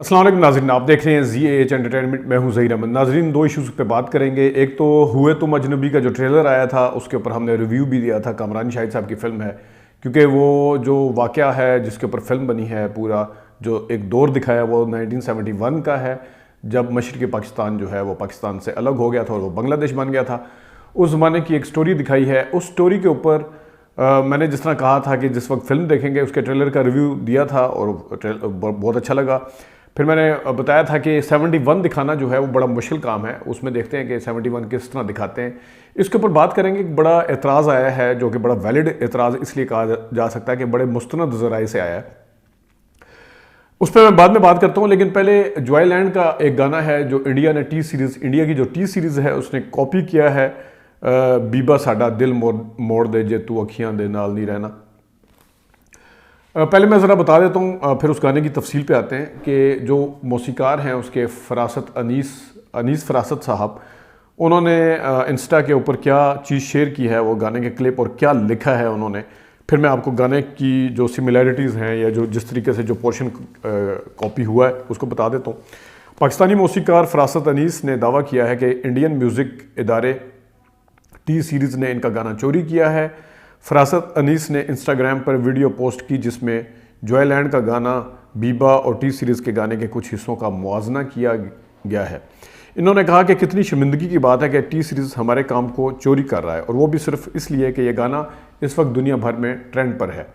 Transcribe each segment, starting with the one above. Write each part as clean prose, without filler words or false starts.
अस्सलाम वालेकुम नाज़रीन, आप देख रहे हैं ZAH एंटरटेनमेंट। मैं हूं ज़हीर अहमद। नाज़रीन, दो इश्यूज़ पे बात करेंगे। एक तो हुए तुम अजनबी का जो ट्रेलर आया था उसके ऊपर हमने रिव्यू भी दिया था। कामरान शाहिद साहब की फ़िल्म है, क्योंकि वो जो वाक़या है जिसके ऊपर फ़िल्म बनी है, पूरा जो एक दौर दिखाया वो 1971 का है, जब मशरक़ी पाकिस्तान जो है वो पाकिस्तान से अलग हो गया था और वो बांग्लादेश बन गया था। उस ज़माने की एक स्टोरी दिखाई है। उस स्टोरी के ऊपर मैंने जिस तरह कहा था कि जिस वक्त फ़िल्म देखेंगे उसके ट्रेलर का रिव्यू दिया था और बहुत अच्छा लगा। फिर मैंने बताया था कि 71 दिखाना जो है वो बड़ा मुश्किल काम है। उसमें देखते हैं कि 71 किस तरह दिखाते हैं। इसके ऊपर बात करेंगे। बड़ा एतराज़ आया है जो कि बड़ा वैलिड एतराज़ इसलिए कहा जा सकता है कि बड़े मुस्तनद ज़राए से आया है। उस पर मैं बाद में बात करता हूँ, लेकिन पहले जॉयलैंड का एक गाना है जो इंडिया ने इंडिया की जो टी सीरीज़ है उसने कॉपी किया है। बीबा साडा दिल मोड़ दे जे तू अखियां दे नाल नहीं रहना। पहले मैं ज़रा बता देता हूँ, फिर उस गाने की तफसील पे आते हैं कि जो मौसीकार हैं उसके अनीस फ़रासत साहब, उन्होंने इंस्टा के ऊपर क्या चीज़ शेयर की है, वो गाने के क्लिप, और क्या लिखा है उन्होंने। फिर मैं आपको गाने की जो सिमिलैरिटीज़ हैं या जो जिस तरीके से जो पोर्शन कॉपी हुआ है उसको बता देता हूँ। पाकिस्तानी मौसीकार फ़रासत अनीस ने दावा किया है कि इंडियन म्यूज़िक इदारे टी सीरीज़ ने इनका गाना चोरी किया है। फ़रासत अनीस ने इंस्टाग्राम पर वीडियो पोस्ट की जिसमें जॉयलैंड का गाना बीबा और टी सीरीज़ के गाने के कुछ हिस्सों का मुआवजा किया गया है। इन्होंने कहा कि कितनी शर्मिंदगी की बात है कि टी सीरीज़ हमारे काम को चोरी कर रहा है, और वो भी सिर्फ इसलिए कि यह गाना इस वक्त दुनिया भर में ट्रेंड पर है।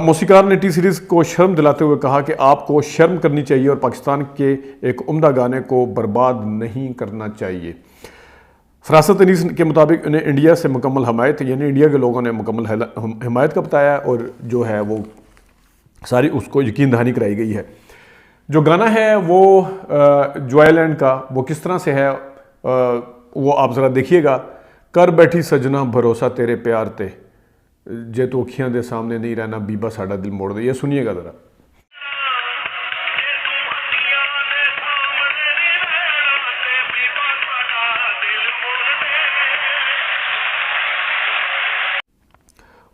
मौसीकार ने टी सीरीज़ को शर्म दिलाते हुए कहा कि आपको शर्म करनी चाहिए और पाकिस्तान के एक उम्दा गाने को बर्बाद नहीं करना चाहिए। फ़रासत अनीस के मुताबिक उन्हें इंडिया से मुकम्मल हमायत, यानी इंडिया के लोगों ने मुकम्मल हमायत का बताया, और जो है वो सारी उसको यकीन दहानी कराई गई है। जो गाना है वो जॉयलैंड का वो किस तरह से है, वो आप ज़रा देखिएगा। कर बैठी सजना भरोसा तेरे प्यार ते जे तू अखियां दे सामने नहीं रहना बीबा साडा दिल मोड़ दे। ये सुनिएगा ज़रा।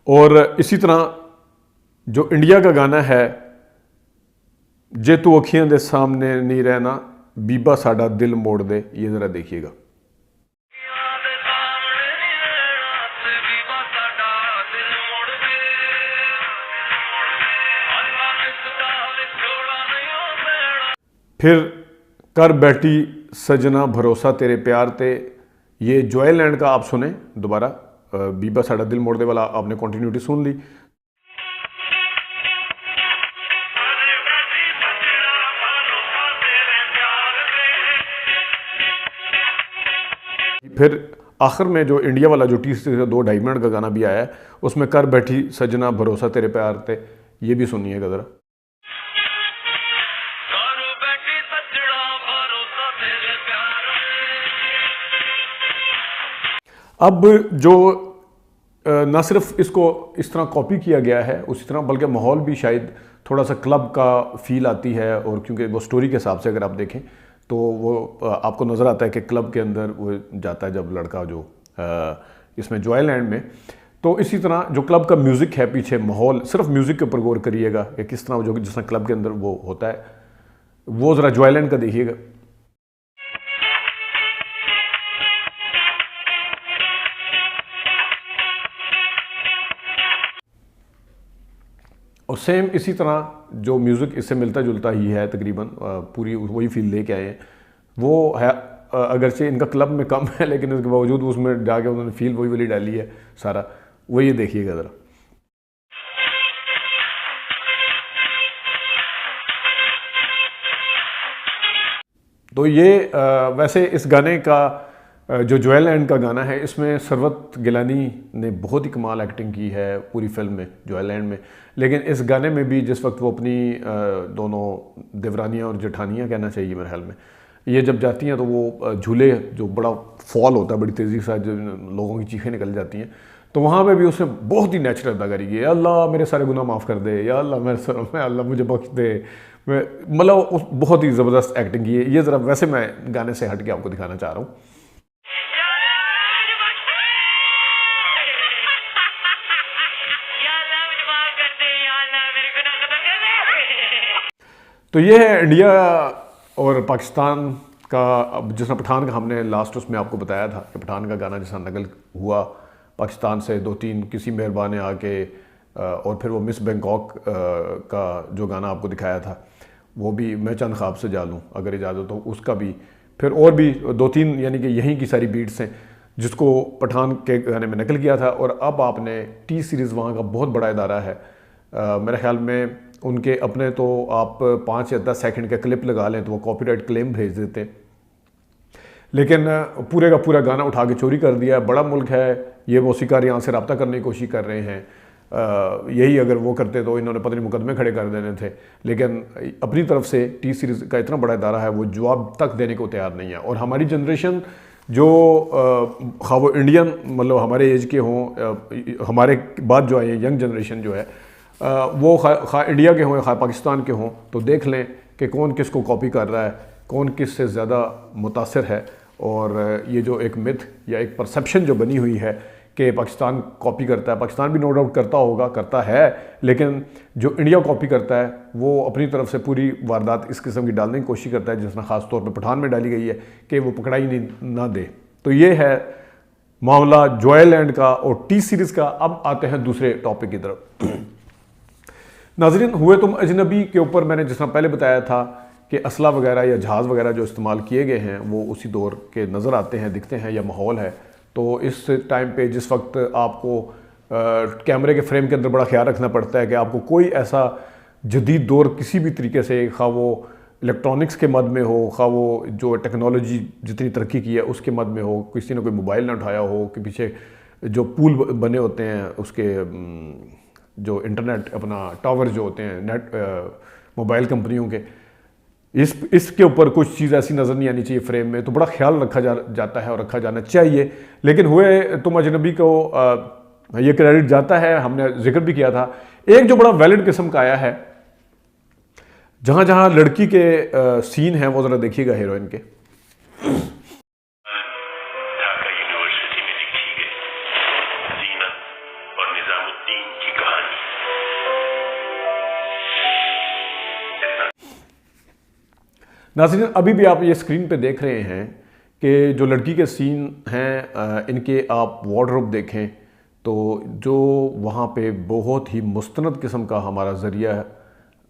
और इसी तरह जो इंडिया का गाना है जे तू अखियां दे सामने नहीं रहना बीबा साडा दिल मोड़ दे, ये ज़रा देखिएगा। फिर कर बैठी सजना भरोसा तेरे प्यार ते, ये जॉयलैंड का आप सुने दोबारा। बीबा साडा दिल मोड़ दे वाला आपने कंटिन्यूटी सुन ली। फिर आखिर में जो इंडिया वाला जो टी सीरीज़ 2-2.5 मिनट का गाना भी आया है उसमें कर बैठी सजना भरोसा तेरे प्यार ते, ये भी सुनिएगा ज़रा। अब जो ना सिर्फ इसको इस तरह कॉपी किया गया है उसी तरह, बल्कि माहौल भी शायद थोड़ा सा क्लब का फील आती है, और क्योंकि वो स्टोरी के हिसाब से अगर आप देखें तो वो आपको नज़र आता है कि क्लब के अंदर वो जाता है जब लड़का जो इसमें जॉयलैंड में। तो इसी तरह जो क्लब का म्यूज़िक है, पीछे माहौल, सिर्फ म्यूज़िक के ऊपर गौर करिएगा कि किस तरह जो जिस तरह क्लब के अंदर वो होता है, वो ज़रा जॉयलैंड का देखिएगा। और सेम इसी तरह जो म्यूज़िक इससे मिलता जुलता ही है तकरीबन, पूरी वही फील लेके आए हैं। वो है अगरचे इनका क्लब में कम है, लेकिन उसके बावजूद उसमें जाके उन्होंने फील वही वाली डाली है सारा। वही देखिएगा ज़रा। तो ये वैसे इस गाने का जो जॉयलैंड का गाना है इसमें सरवत गिलानी ने बहुत ही कमाल एक्टिंग की है पूरी फिल्म में, जॉयलैंड में। लेकिन इस गाने में भी जिस वक्त वो अपनी दोनों देवरानियाँ और जेठानियाँ कहना चाहिए मेरे ख्याल में, ये जब जाती हैं तो वो झूले जो बड़ा फॉल होता है बड़ी तेज़ी से, जो लोगों की चीखें निकल जाती हैं, तो वहाँ पे भी उसने बहुत ही नेचुरल अदाकारी की। या अल्लाह मेरे सारे गुनाह माफ़ कर दे, या अल्लाह मैं अल्लाह मुझे बख्श दे, मैं मतलब बहुत ही ज़बरदस्त एक्टिंग की है। ये ज़रा वैसे मैं गाने से हट के आपको दिखाना चाह रहा हूँ। तो ये है इंडिया और पाकिस्तान का। अब जिस तरह पठान का हमने लास्ट उसमें आपको बताया था कि पठान का गाना जैसा नकल हुआ पाकिस्तान से, 2-3 किसी मेहरबान ने आके और फिर वो मिस बैंकॉक का जो गाना आपको दिखाया था वो भी मैं चंद ख्वाब से जालूं अगर इजाज़त हो, उसका भी फिर और भी 2-3 यानी कि यहीं की सारी बीट्स हैं जिसको पठान के गाने में नकल किया था। और अब आपने टी सीरीज़ वहाँ का बहुत बड़ा इदारा है, मेरे ख्याल में उनके अपने तो आप 5 या 10 सेकंड का क्लिप लगा लें तो वो कॉपीराइट क्लेम भेज देते हैं, लेकिन पूरे का पूरा गाना उठा के चोरी कर दिया। बड़ा मुल्क है, ये मौसीकार यहाँ से रब्ता करने की कोशिश कर रहे हैं। यही अगर वो करते तो इन्होंने पता नहीं मुकदमे खड़े कर देने थे, लेकिन अपनी तरफ से टी सीरीज़ का इतना बड़ा इदारा है वो जवाब तक देने को तैयार नहीं है। और हमारी जनरेशन जो खा वो इंडियन मतलब हमारे एज के हों, हमारे बाद जो आए यंग जनरेशन जो है वो खा इंडिया के हों खा पाकिस्तान के हों, तो देख लें कि कौन किसको कॉपी कर रहा है, कौन किस से ज़्यादा मुतासिर है। और ये जो एक मिथ या एक परसेप्शन जो बनी हुई है कि पाकिस्तान कॉपी करता है, पाकिस्तान भी नो डाउट करता होगा, करता है, लेकिन जो इंडिया कॉपी करता है वो अपनी तरफ से पूरी वारदात इस किस्म की डालने की कोशिश करता है, जिसमें ख़ास तौर पे पठान में डाली गई है कि वो पकड़ाई नहीं ना दे। तो ये है मामला जॉयलैंड का और टी सीरीज़ का। अब आते हैं दूसरे टॉपिक की तरफ। नाज़रीन, हुए तुम अजनबी के ऊपर मैंने जिस तरह पहले बताया था कि असला वगैरह या जहाज़ वगैरह जो इस्तेमाल किए गए हैं वो उसी दौर के नज़र आते हैं, दिखते हैं, या माहौल है। तो इस टाइम पे जिस वक्त आपको कैमरे के फ्रेम के अंदर बड़ा ख्याल रखना पड़ता है कि आपको कोई ऐसा जदीद दौर किसी भी तरीके से, खा वो इलेक्ट्रॉनिक्स के मद में हो, खा वो जो टेक्नोलॉजी जितनी तरक्की की है उसके मद में हो, किसी ने कोई मोबाइल ना उठाया हो, कि पीछे जो पूल बने होते हैं उसके जो इंटरनेट अपना टावर जो होते हैं नेट मोबाइल कंपनियों के, इसके ऊपर कुछ चीज़ ऐसी नज़र नहीं आनी चाहिए फ्रेम में। तो बड़ा ख्याल रखा जाता है और रखा जाना चाहिए। लेकिन हुए तुम अजनबी को ये क्रेडिट जाता है, हमने जिक्र भी किया था। एक जो बड़ा वैलिड किस्म का आया है, जहाँ जहाँ लड़की के सीन हैं वो ज़रा देखिएगा हीरोइन के। ढाका यूनिवर्सिटी में लिखी गई ज़ीनत और निज़ामुद्दीन की कहानी। नाज़रीन, अभी भी आप ये स्क्रीन पे देख रहे हैं कि जो लड़की के सीन हैं इनके आप वार्डरोब देखें तो जो वहाँ पे बहुत ही मुस्तनद किस्म का हमारा ज़रिया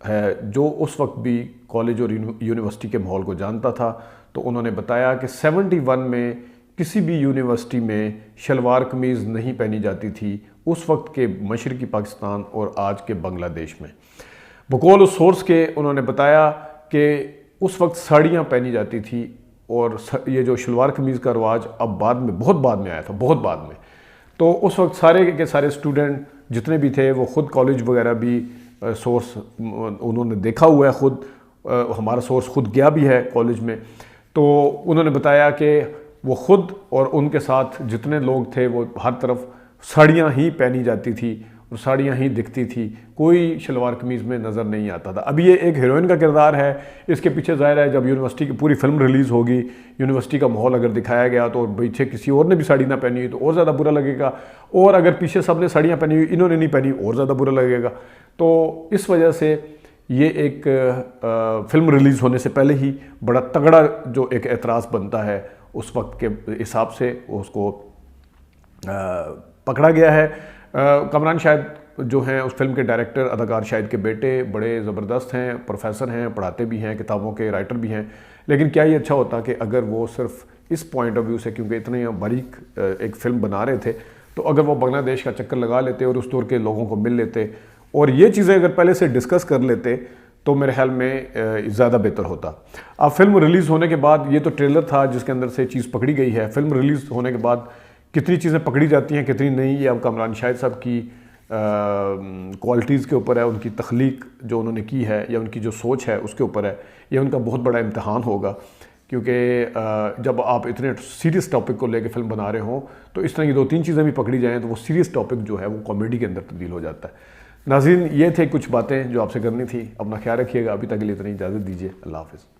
है, जो उस वक्त भी कॉलेज और यूनिवर्सिटी के माहौल को जानता था, तो उन्होंने बताया कि 71 में किसी भी यूनिवर्सिटी में शलवार कमीज़ नहीं पहनी जाती थी उस वक्त के मशरक़ी पाकिस्तान और आज के बांग्लादेश में। बकौल उस सोर्स के उन्होंने बताया कि उस वक्त साड़ियाँ पहनी जाती थी और ये जो शलवार कमीज़ का रवाज अब बाद में, बहुत बाद में आया था, बहुत बाद में। तो उस वक्त सारे के सारे स्टूडेंट जितने भी थे वो ख़ुद कॉलेज वगैरह भी सोर्स उन्होंने देखा हुआ है, ख़ुद हमारा सोर्स ख़ुद गया भी है कॉलेज में। तो उन्होंने बताया कि वो ख़ुद और उनके साथ जितने लोग थे वो हर तरफ साड़ियाँ ही पहनी जाती थी और साड़ियाँ ही दिखती थी, कोई शलवार कमीज़ में नज़र नहीं आता था। अभी ये एक हीरोइन का किरदार है, इसके पीछे ज़ाहिर है जब यूनिवर्सिटी की पूरी फिल्म रिलीज़ होगी, यूनिवर्सिटी का माहौल अगर दिखाया गया तो पीछे किसी और ने भी साड़ी ना पहनी हुई तो और ज़्यादा बुरा लगेगा, और अगर पीछे सब ने साड़ियाँ पहनी हुई इन्होंने नहीं पहनी और ज़्यादा बुरा लगेगा। तो इस वजह से ये एक फ़िल्म रिलीज़ होने से पहले ही बड़ा तगड़ा जो एक एतराज़ बनता है उस वक्त के हिसाब से उसको पकड़ा गया है। कमरान शाहिद जो हैं उस फिल्म के डायरेक्टर, अदाकार शाहिद के बेटे, बड़े ज़बरदस्त हैं, प्रोफेसर हैं, पढ़ाते भी हैं, किताबों के राइटर भी हैं। लेकिन क्या ये अच्छा होता कि अगर वो सिर्फ इस पॉइंट ऑफ व्यू से, क्योंकि इतनी बारीक एक फ़िल्म बना रहे थे, तो अगर वो बांग्लादेश का चक्कर लगा लेते और उस दौर के लोगों को मिल लेते और ये चीज़ें अगर पहले से डिस्कस कर लेते तो मेरे ख्याल में ज़्यादा बेहतर होता। अब फिल्म रिलीज़ होने के बाद, ये तो ट्रेलर था जिसके अंदर से चीज़ पकड़ी गई है, फिल्म रिलीज़ होने के बाद कितनी चीज़ें पकड़ी जाती हैं कितनी नहीं, ये अब कमरान शाहिद साहब की क्वालिटीज़ के ऊपर है, उनकी तख्लीक जो उन्होंने की है या उनकी जो सोच है उसके ऊपर है। ये उनका बहुत बड़ा इम्तहान होगा, क्योंकि जब आप इतने सीरियस टॉपिक को लेकर फिल्म बना रहे हों तो इस तरह की 2-3 चीज़ें भी पकड़ी जाएँ तो वो सीरियस टॉपिक जो है वो कॉमेडी के अंदर तब्दील हो जाता है। नाज़रीन, ये थे कुछ बातें जो आपसे करनी थी। अपना ख्याल रखिएगा। अभी तक के लिए इतनी इजाज़त दीजिए। अल्लाह हाफ़िज़।